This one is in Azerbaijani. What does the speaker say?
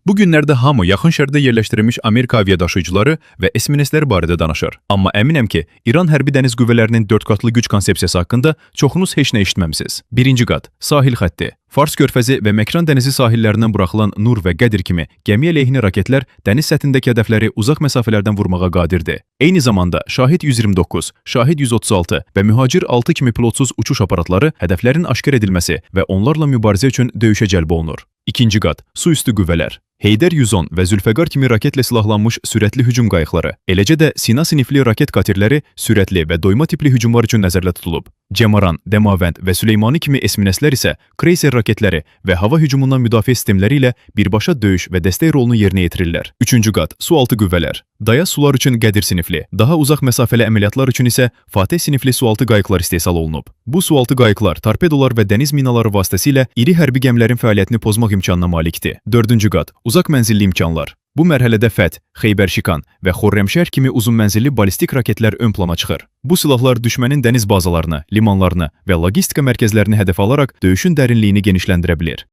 Bu günlərdə hamı yaxın şərqdə yerləşdirilmiş Amerika aviadaşıyıcıları və esmineslər barədə danışır. Amma əminəm ki, İran hərbi dəniz qüvvələrinin 4 qatlı güc konsepsiyası haqqında çoxunuz heç nə eşitməmisiniz. Birinci qat, sahil xətti. Fars körfəzi və Məkran dənizi sahillərindən buraxılan Nur və Qədir kimi gəmi əleyhinə raketlər dəniz səthindəki hədəfləri uzaq məsafələrdən vurmağa qadirdir. Eyni zamanda Şahid 129, Şahid 136 və Mühacir 6 kimi pilotsuz uçuş aparatları hədəflərin aşkar edilməsi və onlarla mübarizə üçün döyüşə cəlb olunur. İkinci qat, su üstü qüvvələr. Heydər 110 və Zülfəqar kimi raketlə silahlanmış sürətli hücum qayıqları, eləcə də Sina sinifli raket katerləri sürətli və doyma tipli hücumlar üçün nəzərdə tutulub. Cemaran, Demavənd və Süleymani kimi esmineslər isə kreyser raketləri və hava hücumundan müdafiə sistemləri ilə birbaşa döyüş və dəstək rolunu yerinə yetirirlər. Üçüncü qat, sualtı qüvvələr. Dayaz sular üçün Qədir sinifli, daha uzaq məsafəli əməliyyatlar üçün isə Fatih sinifli sualtı qayıqlar istehsal olunub. Bu sualtı qayıqlar torpedolar və dəniz minaları vasitəsilə iri hərbi gəmilərin fəaliyyətini pozmaq imkanına malikdir. Dördüncü qat, uzaq mənzilli imkanlar. Bu mərhələdə Fəth, Xeybər-Şikan və Xorrəmşər kimi uzun mənzilli balistik raketlər ön plana çıxır. Bu silahlar düşmənin dəniz bazalarını, limanlarını və logistika mərkəzlərini hədəf alaraq döyüşün dərinliyini genişləndirə bilir.